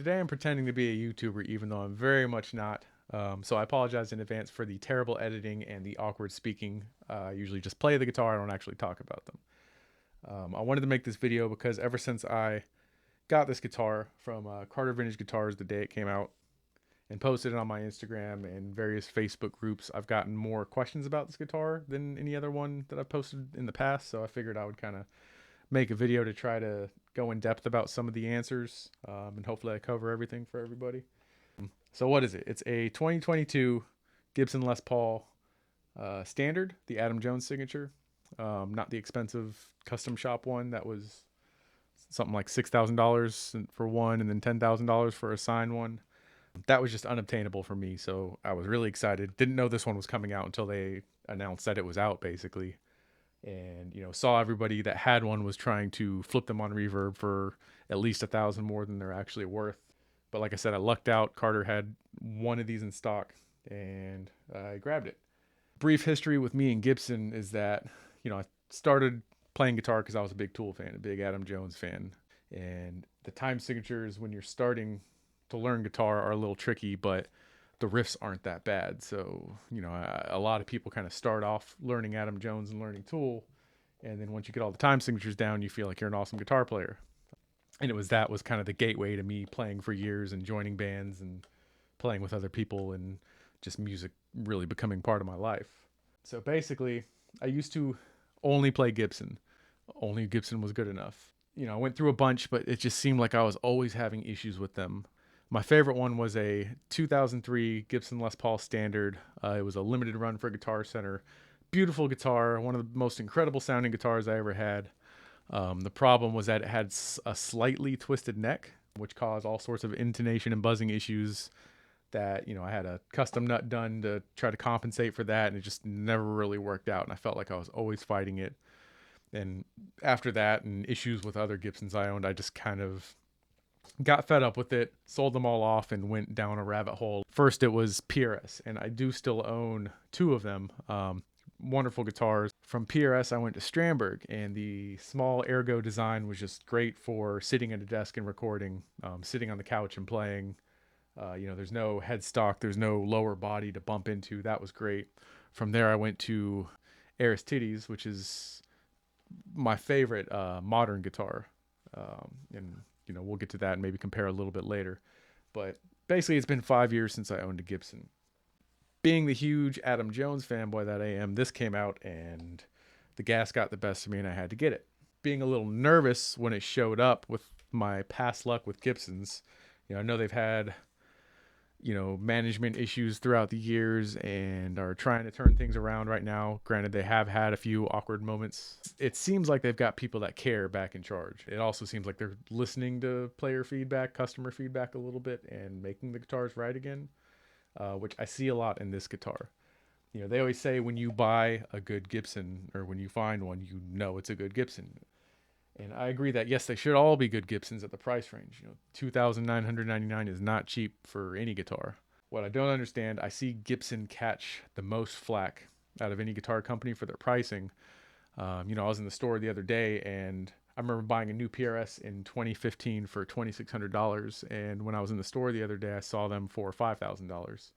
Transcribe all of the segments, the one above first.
today I'm pretending to be a YouTuber even though I'm very much not. So I apologize in advance for the terrible editing and the awkward speaking. I usually just play the guitar, I don't actually talk about them. I wanted to make this video because ever since I got this guitar from Carter Vintage Guitars the day it came out and posted it on my Instagram and various Facebook groups, I've gotten more questions about this guitar than any other one that I've posted in the past. So I figured I would kind of make a video to try to go in depth about some of the answers, and hopefully I cover everything for everybody. So what is it? It's a 2022 Gibson Les Paul standard, the Adam Jones signature, not the expensive custom shop one that was something like $6,000 for one and then $10,000 for a signed one. That was just unobtainable for me, so I was really excited. Didn't know this one was coming out until they announced that it was out, basically. And saw everybody that had one was trying to flip them on Reverb for at least 1,000 more than they're actually worth. But like I said, I lucked out. Carter had one of these in stock and I grabbed it. Brief history with me and Gibson is that I started playing guitar because I was a big Tool fan, a big Adam Jones fan. And the time signatures when you're starting to learn guitar are a little tricky, but the riffs aren't that bad. So, a lot of people kind of start off learning Adam Jones and learning Tool. And then once you get all the time signatures down, you feel like you're an awesome guitar player. And that was kind of the gateway to me playing for years and joining bands and playing with other people and just music really becoming part of my life. So basically, I used to only play Gibson. Only Gibson was good enough. I went through a bunch, but it just seemed like I was always having issues with them. My favorite one was a 2003 Gibson Les Paul Standard. It was a limited run for Guitar Center. Beautiful guitar, one of the most incredible sounding guitars I ever had. The problem was that it had a slightly twisted neck, which caused all sorts of intonation and buzzing issues that, I had a custom nut done to try to compensate for that, and it just never really worked out, and I felt like I was always fighting it. And after that and issues with other Gibsons I owned, I just kind of got fed up with it, sold them all off, and went down a rabbit hole. First, it was PRS, and I do still own two of them. Wonderful guitars. From PRS, I went to Strandberg, and the small ergo design was just great for sitting at a desk and recording, sitting on the couch and playing. There's no headstock, there's no lower body to bump into. That was great. From there, I went to Aristides, which is my favorite modern guitar. And we'll get to that and maybe compare a little bit later. But basically, it's been 5 years since I owned a Gibson. Being the huge Adam Jones fanboy that I am, this came out and the gas got the best of me and I had to get it. Being a little nervous when it showed up with my past luck with Gibsons, I know they've had, management issues throughout the years and are trying to turn things around right now. Granted, they have had a few awkward moments. It seems like they've got people that care back in charge. It also seems like they're listening to player feedback, customer feedback a little bit and making the guitars right again. Which I see a lot in this guitar. They always say when you buy a good Gibson or when you find one, it's a good Gibson. And I agree that, yes, they should all be good Gibsons at the price range. $2,999 is not cheap for any guitar. What I don't understand, I see Gibson catch the most flack out of any guitar company for their pricing. I was in the store the other day and I remember buying a new PRS in 2015 for $2,600, and when I was in the store the other day, I saw them for $5,000.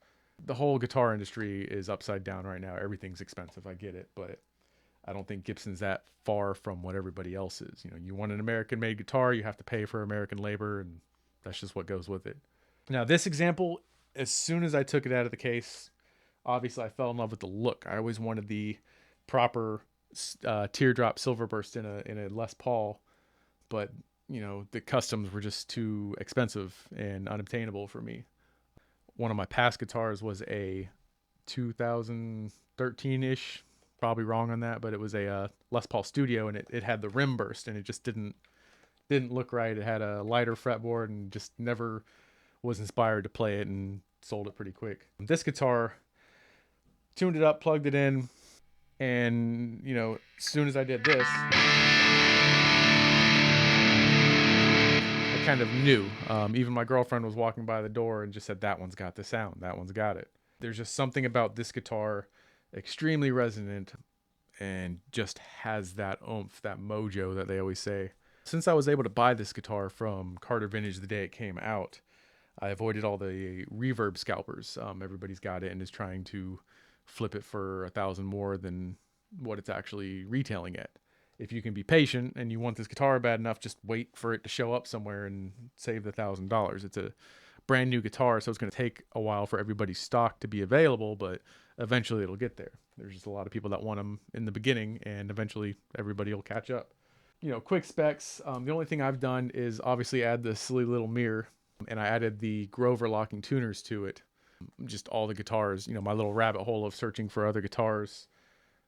The whole guitar industry is upside down right now. Everything's expensive. I get it, but I don't think Gibson's that far from what everybody else is. You want an American-made guitar, you have to pay for American labor, and that's just what goes with it. Now, this example, as soon as I took it out of the case, obviously I fell in love with the look. I always wanted the proper teardrop silverburst in a Les Paul, but the customs were just too expensive and unobtainable for me. One of my past guitars was a 2013-ish, probably wrong on that, but it was a Les Paul Studio, and it had the rim burst, and it just didn't look right. It had a lighter fretboard and just never was inspired to play it, and sold it pretty quick. This guitar, tuned it up, plugged it in, and as soon as I did this, I kind of knew. Even my girlfriend was walking by the door and just said, that one's got the sound, that one's got it. There's just something about this guitar, extremely resonant, and just has that oomph, that mojo that they always say. Since I was able to buy this guitar from Carter Vintage the day it came out, I avoided all the reverb scalpers. Everybody's got it and is trying to flip it for 1,000 more than what it's actually retailing at. If you can be patient and you want this guitar bad enough, just wait for it to show up somewhere and save the $1,000. It's a brand new guitar, so it's going to take a while for everybody's stock to be available, but eventually it'll get there. There's just a lot of people that want them in the beginning, and eventually everybody will catch up. Quick specs. The only thing I've done is obviously add the silly little mirror, and I added the Grover locking tuners to it. Just all the guitars, my little rabbit hole of searching for other guitars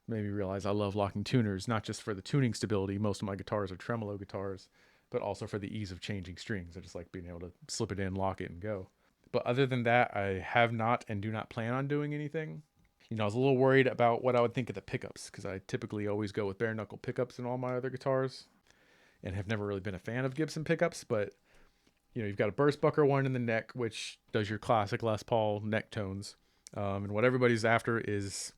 made me realize I love locking tuners, not just for the tuning stability. Most of my guitars are tremolo guitars, but also for the ease of changing strings. I just like being able to slip it in, lock it, and go. But other than that, I have not and do not plan on doing anything. I was a little worried about what I would think of the pickups, because I typically always go with bare knuckle pickups in all my other guitars and have never really been a fan of Gibson pickups. But you've got a burst bucker one in the neck, which does your classic Les Paul neck tones. And what everybody's after is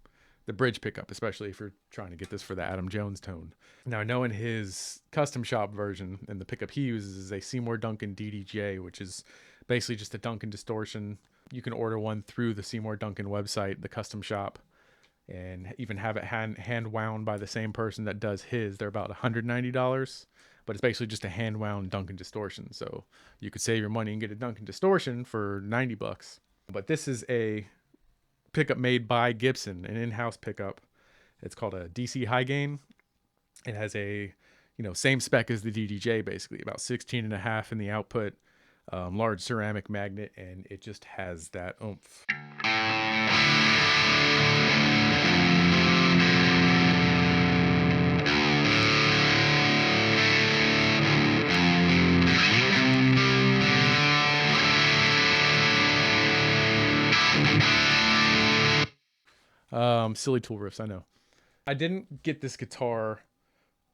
the bridge pickup, especially if you're trying to get this for the Adam Jones tone. Now, I know in his custom shop version, and the pickup he uses is a Seymour Duncan DDJ, which is basically just a Duncan distortion. You can order one through the Seymour Duncan website, the custom shop, and even have it hand wound by the same person that does his. They're about $190, but it's basically just a hand wound Duncan distortion. So you could save your money and get a Duncan distortion for $90. But this is a pickup made by Gibson, an in-house pickup. It's called a DC high gain. It has a same spec as the DDJ, basically about 16.5 in the output, large ceramic magnet, and it just has that oomph. Silly tool riffs, I know. I didn't get this guitar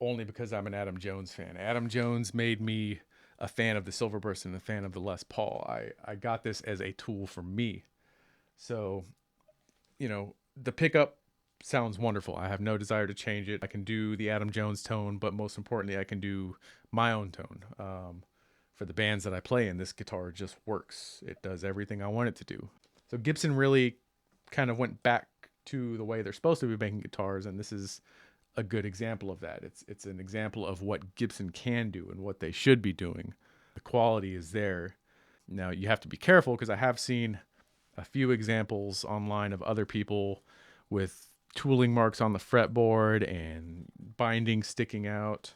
only because I'm an Adam Jones fan. Adam Jones made me a fan of the silverburst and a fan of the Les Paul. I got this as a tool for me. So, the pickup sounds wonderful. I have no desire to change it. I can do the Adam Jones tone, but most importantly, I can do my own tone. For the bands that I play in, this guitar just works. It does everything I want it to do. So Gibson really kind of went back to the way they're supposed to be making guitars, and this is a good example of that. It's an example of what Gibson can do and what they should be doing. The quality is there. Now you have to be careful, because I have seen a few examples online of other people with tooling marks on the fretboard and binding sticking out.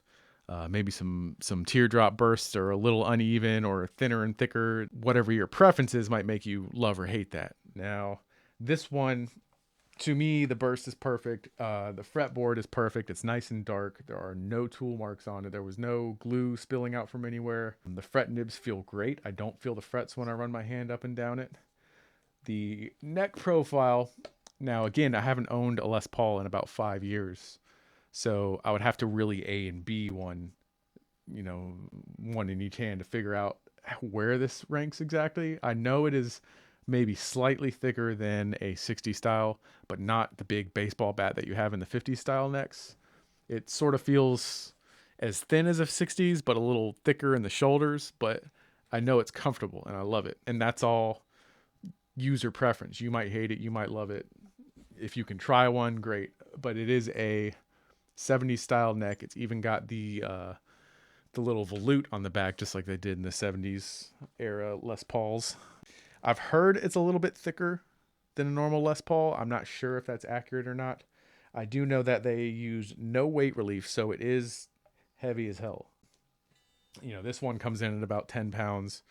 Maybe some teardrop bursts are a little uneven or thinner and thicker. Whatever your preferences might make you love or hate that. Now, this one, to me, the burst is perfect. The fretboard is perfect. It's nice and dark. There are no tool marks on it. There was no glue spilling out from anywhere. The fret nibs feel great. I don't feel the frets when I run my hand up and down it. The neck profile, now again, I haven't owned a Les Paul in about 5 years. So I would have to really A and B one in each hand to figure out where this ranks exactly. I know it is maybe slightly thicker than a 60 style, but not the big baseball bat that you have in the 50 style necks. It sort of feels as thin as a 60s, but a little thicker in the shoulders, but I know it's comfortable and I love it. And that's all user preference. You might hate it, you might love it. If you can try one, great. But it is a 70s style neck. It's even got the little volute on the back, just like they did in the 70s era Les Pauls. I've heard it's a little bit thicker than a normal Les Paul. I'm not sure if that's accurate or not. I do know that they use no weight relief, so it is heavy as hell. This one comes in at about 10 pounds.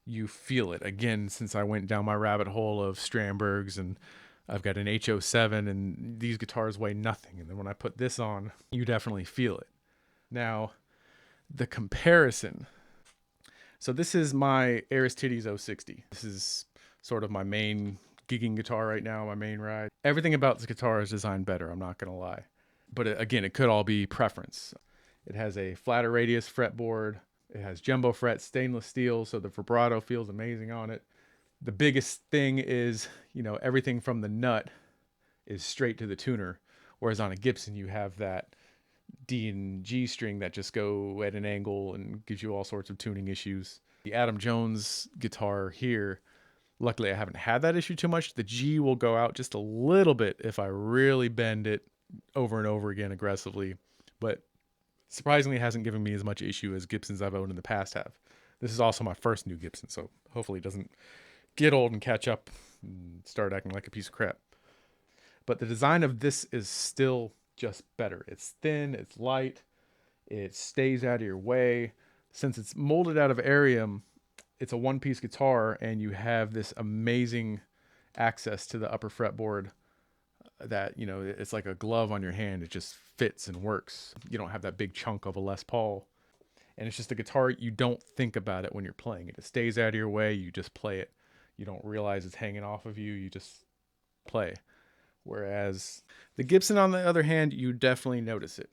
You feel it. Again, since I went down my rabbit hole of Strandbergs, and I've got an HO7, and these guitars weigh nothing. And then when I put this on, you definitely feel it. Now, the comparison. So this is my Aristides 060. This is sort of my main gigging guitar right now, my main ride. Everything about this guitar is designed better, I'm not going to lie. But again, it could all be preference. It has a flatter radius fretboard. It has jumbo frets, stainless steel, so the vibrato feels amazing on it. The biggest thing is, everything from the nut is straight to the tuner, whereas on a Gibson you have that D and G string that just go at an angle and gives you all sorts of tuning issues. The Adam Jones guitar here, luckily I haven't had that issue too much. The G will go out just a little bit if I really bend it over and over again aggressively, but surprisingly hasn't given me as much issue as Gibsons I've owned in the past have. This is also my first new Gibson, so hopefully it doesn't get old and catch up and start acting like a piece of crap. But the design of this is still just better. It's thin, it's light, it stays out of your way. Since it's molded out of Arium, it's a one-piece guitar, and you have this amazing access to the upper fretboard that, you know, it's like a glove on your hand. It just fits and works. You don't have that big chunk of a Les Paul. And it's just a guitar, you don't think about it when you're playing it. It stays out of your way, you just play it. You don't realize it's hanging off of you, you just play. Whereas the Gibson, on the other hand, you definitely notice it.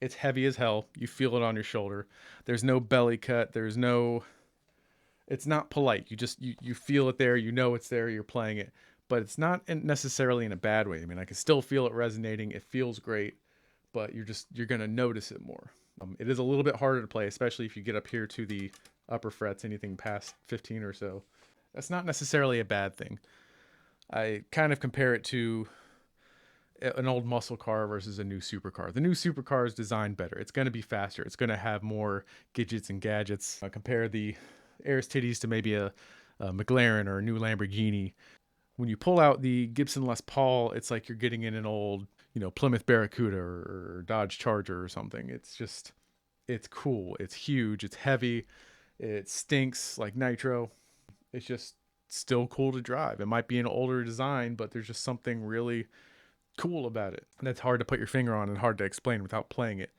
It's heavy as hell. You feel it on your shoulder. There's no belly cut. There's no... It's not polite. You feel it there. You know it's there. You're playing it. But it's not necessarily in a bad way. I mean, I can still feel it resonating. It feels great. But you're going to notice it more. It is a little bit harder to play, especially if you get up here to the upper frets, anything past 15 or so. That's not necessarily a bad thing. I kind of compare it to an old muscle car versus a new supercar. The new supercar is designed better. It's going to be faster. It's going to have more gadgets and gadgets. Compare the Aristides to maybe a McLaren or a new Lamborghini. When you pull out the Gibson Les Paul, it's like you're getting in an old, you know, Plymouth Barracuda or Dodge Charger or something. It's cool. It's huge. It's heavy. It stinks like nitro. It's just still cool to drive. It might be an older design, but there's just something really cool about it. And that's hard to put your finger on and hard to explain without playing it.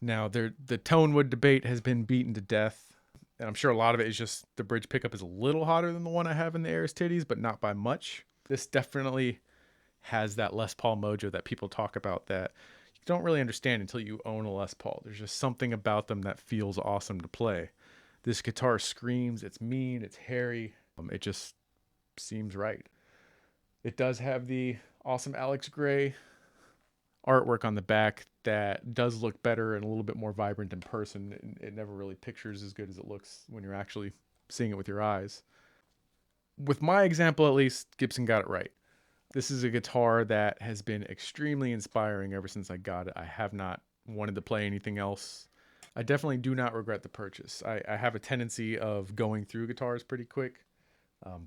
Now, the Tonewood debate has been beaten to death. And I'm sure a lot of it is just the bridge pickup is a little hotter than the one I have in the Aristides, but not by much. This definitely has that Les Paul mojo that people talk about that you don't really understand until you own a Les Paul. There's just something about them that feels awesome to play. This guitar screams, it's mean, it's hairy. It just seems right. It does have the awesome Alex Gray artwork on the back that does look better and a little bit more vibrant in person. It never really pictures as good as it looks when you're actually seeing it with your eyes. With my example, at least, Gibson got it right. This is a guitar that has been extremely inspiring ever since I got it. I have not wanted to play anything else. I definitely do not regret the purchase. I have a tendency of going through guitars pretty quick,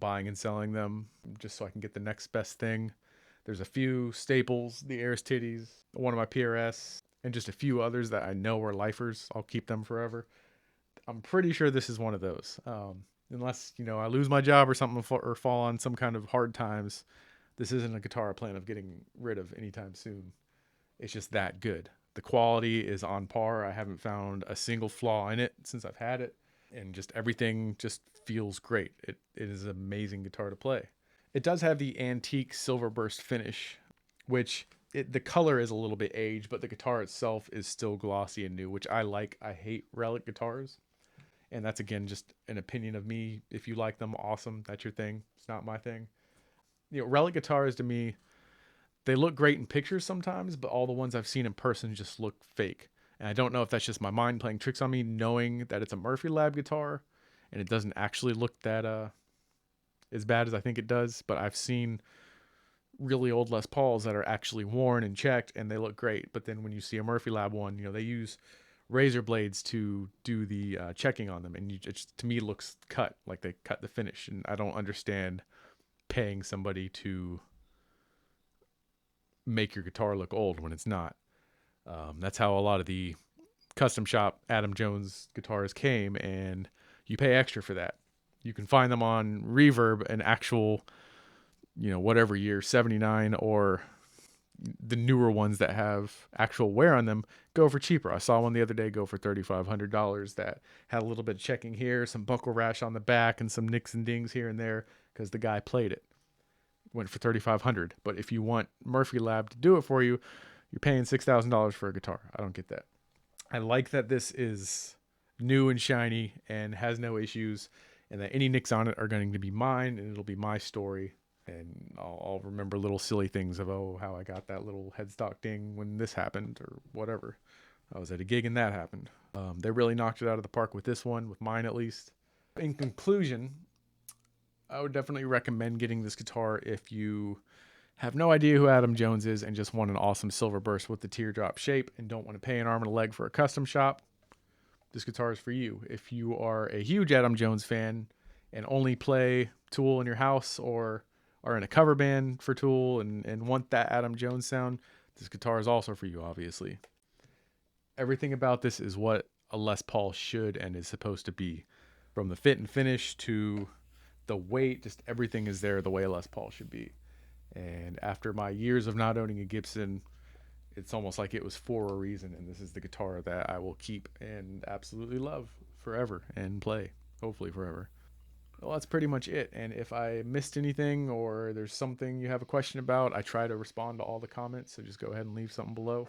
buying and selling them just so I can get the next best thing. There's a few staples, the Aristides, one of my PRS, and just a few others that I know are lifers. I'll keep them forever. I'm pretty sure this is one of those. Unless, you know, I lose my job or something or fall on some kind of hard times, this isn't a guitar I plan of getting rid of anytime soon. It's just that good. The quality is on par. I haven't found a single flaw in it since I've had it. And just everything just feels great. It is an amazing guitar to play. It does have the antique silverburst finish, which the color is a little bit aged, but the guitar itself is still glossy and new, which I like. I hate relic guitars. And that's, again, just an opinion of me. If you like them, awesome. That's your thing. It's not my thing. You know, relic guitars to me, they look great in pictures sometimes, but all the ones I've seen in person just look fake. And I don't know if that's just my mind playing tricks on me, knowing that it's a Murphy Lab guitar and it doesn't actually look that as bad as I think it does. But I've seen really old Les Pauls that are actually worn and checked and they look great. But then when you see a Murphy Lab one, you know, they use razor blades to do the checking on them. And it to me looks cut, like they cut the finish. And I don't understand paying somebody to make your guitar look old when it's not. That's how a lot of the custom shop Adam Jones guitars came, and you pay extra for that. You can find them on Reverb, an actual, you know, whatever year, 79, or the newer ones that have actual wear on them go for cheaper. I saw one the other day go for $3,500 that had a little bit of checking here, some buckle rash on the back, and some nicks and dings here and there because the guy played it. Went for $3,500. But if you want Murphy Lab to do it for you, you're paying $6,000 for a guitar. I don't get that. I like that this is new and shiny and has no issues, and that any nicks on it are going to be mine, and it'll be my story. And I'll remember little silly things of, oh, how I got that little headstock ding when this happened or whatever. I was at a gig and that happened. They really knocked it out of the park with this one, with mine at least. In conclusion, I would definitely recommend getting this guitar if you have no idea who Adam Jones is and just want an awesome silverburst with the teardrop shape and don't want to pay an arm and a leg for a custom shop. This guitar is for you. If you are a huge Adam Jones fan and only play Tool in your house or are in a cover band for Tool and want that Adam Jones sound, this guitar is also for you, obviously. Everything about this is what a Les Paul should and is supposed to be. From the fit and finish to the weight, just everything is there the way a Les Paul should be. And after my years of not owning a Gibson, it's almost like it was for a reason. And this is the guitar that I will keep and absolutely love forever and play, hopefully forever. Well, that's pretty much it. And if I missed anything or there's something you have a question about, I try to respond to all the comments. So just go ahead and leave something below.